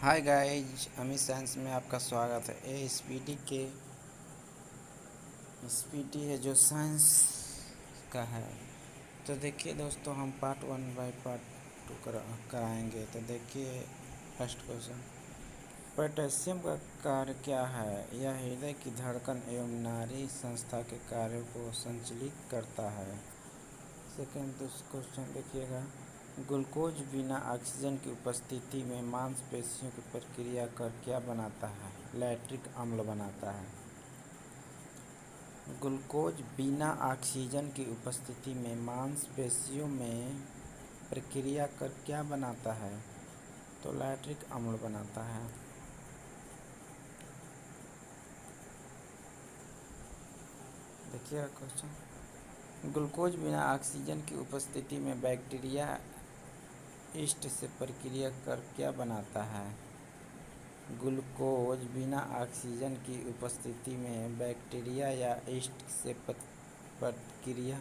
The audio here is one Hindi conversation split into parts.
हाय गाइज, अमित साइंस में आपका स्वागत है। ये एसपीटी है जो साइंस का है। तो देखिए दोस्तों, हम पार्ट 1 बाय पार्ट 2 कराएंगे। तो देखिए फर्स्ट क्वेश्चन, पोटेशियम का कार्य क्या है? यह हृदय की धड़कन एवं नाड़ी संस्था के कार्यों को संचालित करता है। सेकेंड क्वेश्चन देखिएगा, ग्लूकोज बिना ऑक्सीजन की उपस्थिति में मांसपेशियों की प्रक्रिया कर क्या बनाता है? लैक्टिक अम्ल बनाता है। ग्लूकोज बिना ऑक्सीजन की उपस्थिति में मांसपेशियों में प्रक्रिया कर क्या बनाता है? तो लैक्टिक अम्ल बनाता है। देखिए क्वेश्चन, ग्लूकोज बिना ऑक्सीजन की उपस्थिति में बैक्टीरिया ईस्ट से प्रक्रिया कर क्या बनाता है? ग्लूकोज बिना ऑक्सीजन की उपस्थिति में बैक्टीरिया या ईस्ट से प्रक्रिया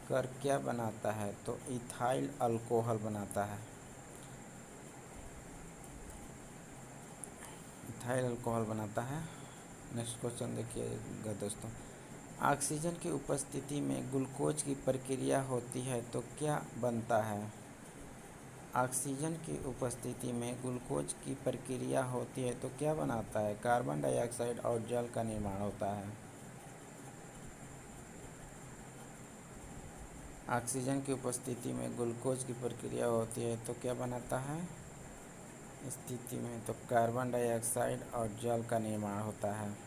कर क्या बनाता है? तो इथाइल अल्कोहल बनाता है। इथाइल अल्कोहल बनाता है। नेक्स्ट क्वेश्चन देखिएगा दोस्तों, ऑक्सीजन की उपस्थिति में ग्लूकोज की प्रक्रिया होती है तो क्या बनता है? ऑक्सीजन की उपस्थिति में ग्लूकोज की प्रक्रिया होती है तो क्या बनाता है? कार्बन डाइऑक्साइड और जल का निर्माण होता है। ऑक्सीजन की उपस्थिति में ग्लूकोज की प्रक्रिया होती है तो क्या बनाता है स्थिति में? तो कार्बन डाइऑक्साइड और जल का निर्माण होता है।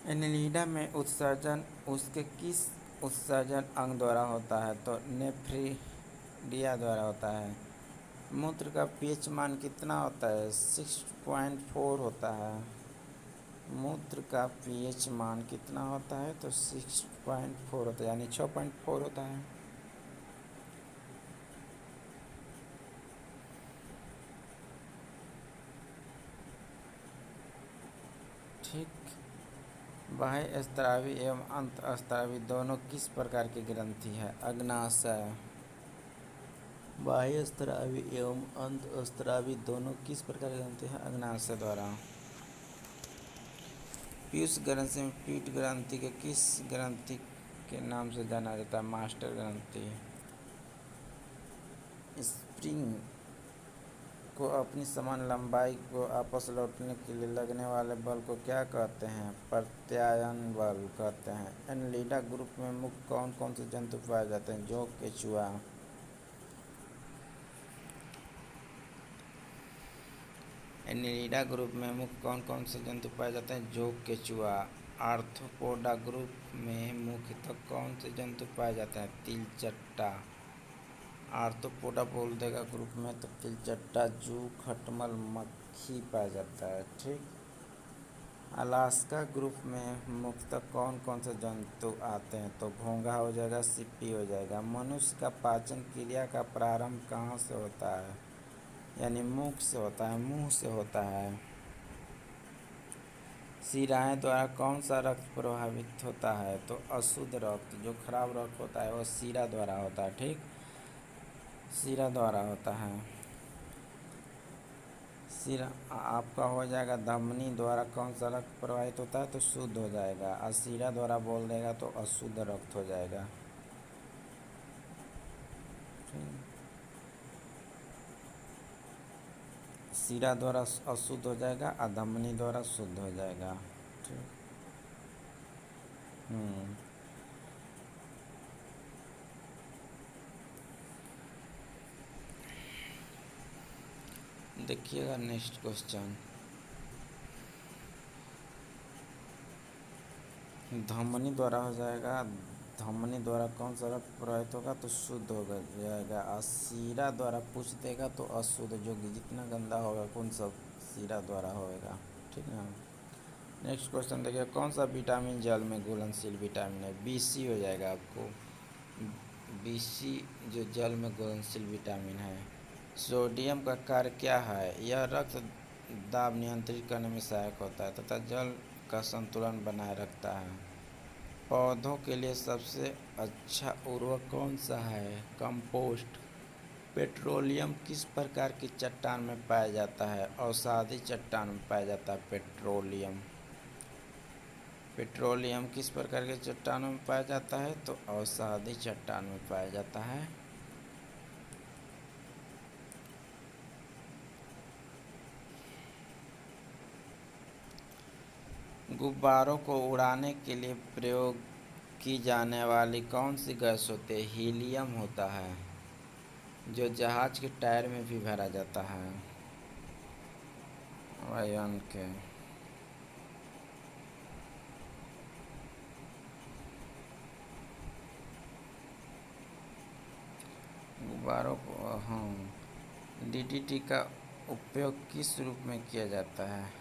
एनेलिडा में उत्सर्जन उसके किस उत्सर्जन अंग द्वारा होता है? तो नेफ्रिडिया द्वारा होता है। मूत्र का पीएच मान कितना होता है? 6.4 होता है। मूत्र का पीएच मान कितना होता है? तो 6.4 होता है, यानी 6.4 होता है। ठीक। बाह्य स्रावी एवं अंतःस्रावी दोनों किस प्रकार की ग्रंथि है? अग्नाशय। बाह्य स्रावी एवं अंतःस्रावी दोनों किस प्रकार की ग्रंथि है? अग्नाशय द्वारा। पीयूष ग्रंथि में पीठ ग्रंथि के किस ग्रंथि के नाम से जाना जाता है? मास्टर ग्रंथि। स्प्रिंग को अपनी समान लंबाई को आपस लौटने के लिए लगने वाले बल को क्या कहते हैं? प्रत्यायन बल कहते हैं। एनेलिडा ग्रुप में मुख्य कौन कौन से जंतु पाए जाते हैं? जोंक, केंचुआ। एनेलिडा ग्रुप में मुख्य कौन कौन से जंतु पाए जाते हैं? जोंक, केंचुआ। आर्थ्रोपोडा ग्रुप में मुख्यतः कौन से जंतु पाए जाते हैं? तिलचट्टा। आर्थ्रोपोडा बोल देगा ग्रुप में तो तिलचट्टा, जू, खटमल, मक्खी पाया जाता है। ठीक। अलास्का ग्रुप में मुख्यतः कौन कौन से जंतु आते हैं? तो घोंघा हो जाएगा, सिप्पी हो जाएगा। मनुष्य का पाचन क्रिया का प्रारंभ कहाँ से होता है? यानी मुख से होता है, मुंह से होता है। शिराएं द्वारा कौन सा रक्त प्रभावित होता है? तो अशुद्ध रक्त, जो खराब रक्त होता है वह शिरा द्वारा होता है। ठीक, शिरा द्वारा होता है। शिरा आपका हो जाएगा धमनी द्वारा कौन सा रक्त प्रवाहित होता है? तो शुद्ध हो जाएगा। और शिरा द्वारा बोल देगा तो अशुद्ध रक्त हो जाएगा। शिरा द्वारा अशुद्ध हो जाएगा और धमनी द्वारा शुद्ध हो जाएगा। ठीक। देखिएगा नेक्स्ट क्वेश्चन, धमनी द्वारा हो जाएगा। धमनी द्वारा कौन सा रक्त प्रवाहित होगा? तो शुद्ध हो जाएगा। और शिरा द्वारा पूछ देगा तो अशुद्ध, जो कि जितना गंदा होगा कौन सा शिरा द्वारा होएगा। ठीक है। नेक्स्ट क्वेश्चन देखिए, कौन सा विटामिन जल में घुलनशील विटामिन है? BC हो जाएगा आपको। BC जो जल में घुलनशील विटामिन है। सोडियम का कार्य क्या है? यह रक्त दाब नियंत्रित करने में सहायक होता है तथा जल का संतुलन बनाए रखता है। पौधों के लिए सबसे अच्छा उर्वरक कौन सा है? कंपोस्ट। पेट्रोलियम किस प्रकार की चट्टान में पाया जाता है? औषधि चट्टान में पाया जाता है पेट्रोलियम। पेट्रोलियम किस प्रकार के चट्टानों में पाया जाता है? तो औषधि चट्टान में पाया जाता है। गुब्बारों को उड़ाने के लिए प्रयोग की जाने वाली कौन सी गैस होती है? हीलियम होता है, जो जहाज के टायर में भी भरा जाता है। वायुयान के गुब्बारों को डीडीटी का उपयोग किस रूप में किया जाता है?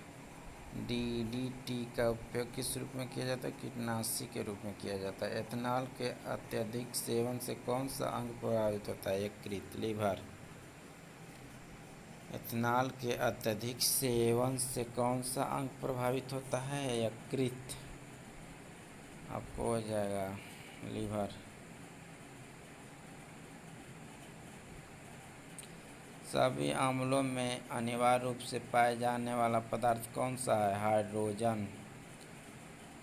डीडीटी का उपयोग किस रूप में किया जाता है? कीटनाशी के रूप में किया जाता है। एथेनॉल के अत्यधिक सेवन से कौन सा अंग प्रभावित होता है? यकृत, लीवर। एथेनॉल के अत्यधिक सेवन से कौन सा अंग प्रभावित होता है? यकृत। आपको हो जाएगा लीवर। सभी अम्लों में अनिवार्य रूप से पाए जाने वाला पदार्थ कौन सा है? हाइड्रोजन।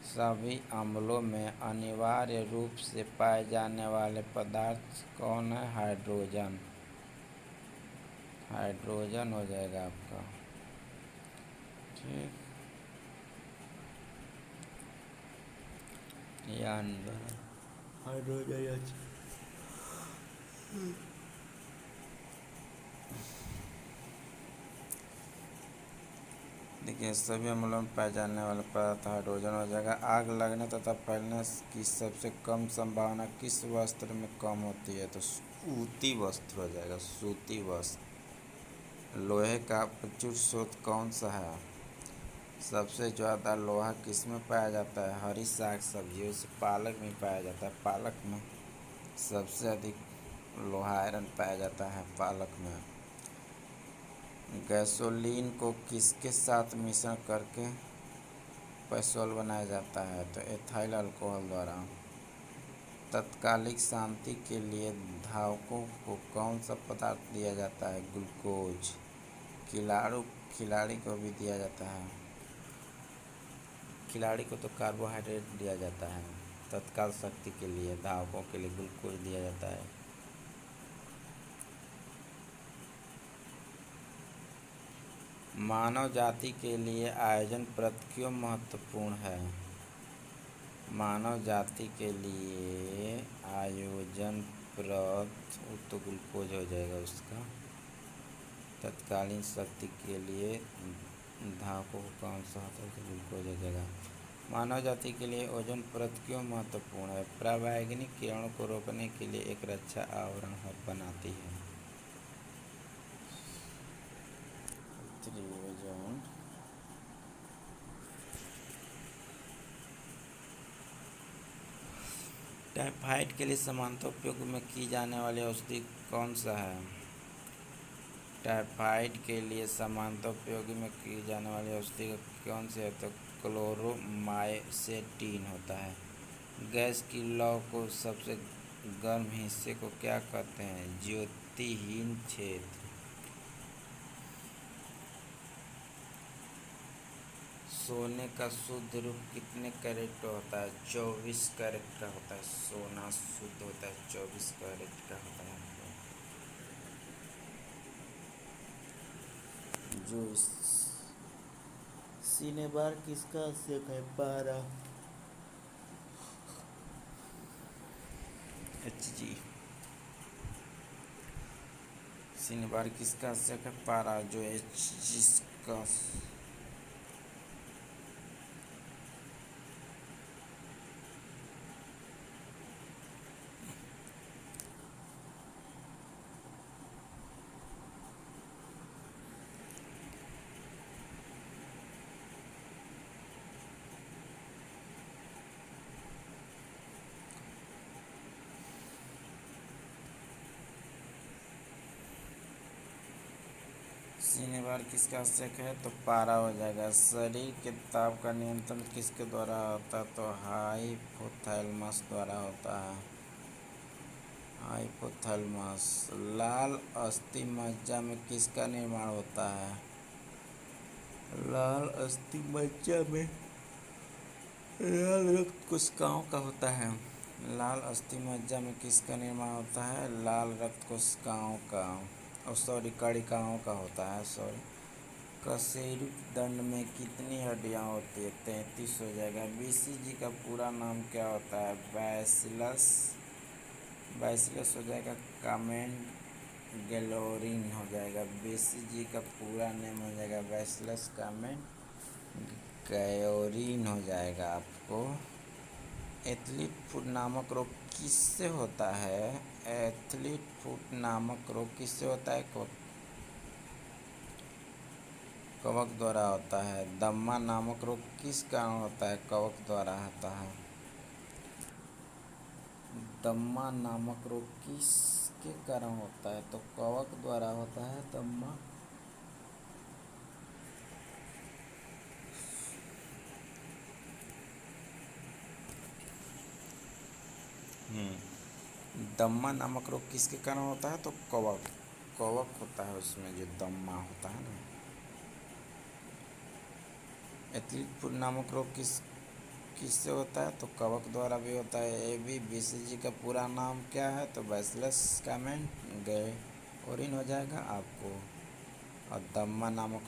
सभी अम्लों में अनिवार्य रूप से पाए जाने वाले पदार्थ कौन है? हाइड्रोजन। हाइड्रोजन हो जाएगा आपका। ठीक, हाइड्रोजन। देखिए, सभी अम्लों में पाए जाने वाले पदार्थ हाइड्रोजन हो जाएगा। आग लगने तथा फैलने की सबसे कम संभावना किस वस्त्र में कम होती है? तो सूती वस्त्र हो जाएगा, सूती वस्त्र। लोहे का प्रचुर स्रोत कौन सा है? सबसे ज़्यादा लोहा किस में पाया जाता है? हरी साग सब्जियों से पालक में पाया जाता है। पालक में सबसे अधिक लोहा आयरन पाया जाता है, पालक में। गैसोलीन को किसके साथ मिश्रण करके पेट्रोल बनाया जाता है? तो एथाइल अल्कोहल द्वारा। तात्कालिक शांति के लिए धावकों को कौन सा पदार्थ दिया जाता है? ग्लूकोज। खिलाड़ी को भी दिया जाता है। खिलाड़ी को तो कार्बोहाइड्रेट दिया जाता है। तत्काल शक्ति के लिए धावकों के लिए ग्लूकोज दिया जाता है। मानव जाति के लिए आयोजन प्रत क्यों महत्वपूर्ण है? मानव जाति के लिए आयोजन प्रत, वो तो ग्लूकोज हो जाएगा उसका। तत्कालीन शक्ति के लिए धावकों को कौन सा होता है? तो ग्लूकोज हो जाएगा। मानव जाति के लिए ओजोन परत क्यों महत्वपूर्ण है? पराबैंगनी किरणों को रोकने के लिए एक रक्षा आवरण बनाती है। ओजोन टाइफाइड के लिए सामान्यतः उपयोग में की जाने वाली औषधि कौन सा है? टाइफाइड के लिए सामान्यतः उपयोग में की जाने वाली औषधि कौन सी है? तो क्लोरोमाइसेटिन होता है। गैस की लौ को सबसे गर्म हिस्से को क्या कहते हैं? ज्योतिहीन क्षेत्र। सोने का शुद्ध रूप कितने कैरेट का होता है? 24 कैरेट का होता है। सोना शुद्ध होता है 24 कैरेट का होता है। जो सीने बार किसका आवश्यक है? पारा। HG। सीने बार किसका आवश्यक है? पारा। जो HG का सीने बार किसका आवश्यक है तो पारा हो जाएगा। शरीर के ताप का नियंत्रण किसके द्वारा होता है तो हाइपोथैलेमस द्वारा होता है। हाइपोथैलेमस। लाल अस्थि मज्जा में किसका निर्माण होता है। लाल अस्थि मज्जा में लाल रक्त कोशिकाओं का होता है। लाल अस्थि मज्जा में किसका निर्माण होता है लाल रक्त कोशिकाओं का और सॉरी कणिकाओं का होता है सॉरी। कशेरुक दंड में कितनी हड्डियां होती है 33 हो जाएगा। बीसीजी का पूरा नाम क्या होता है बैसिलस। बैसिलस हो जाएगा कामेन गैलोरिन हो जाएगा। बीसीजी का पूरा नेम हो जाएगा बैसिलस कामेन गैलोरिन हो जाएगा आपको। एथलीट फुट नामक रोग किससे होता है। एथलीट फुट नामक रोग किससे होता है कवक द्वारा होता है। दम्मा नामक रोग किस कारण होता है कवक द्वारा होता है। दम्मा नामक रोग किसके कारण होता है तो कवक द्वारा होता है दम्मा। दम्मा नामक रोग किसके कारण होता है तो कवक कवक होता है उसमें जो दम्मा होता है ना। एथलीट फुट नामक रोग किससे होता है तो कवक द्वारा भी होता है। बीसीजी का पूरा नाम क्या है तो बैसिलस कामेन गैलोरिन हो जाएगा आपको। और दम्मा नामक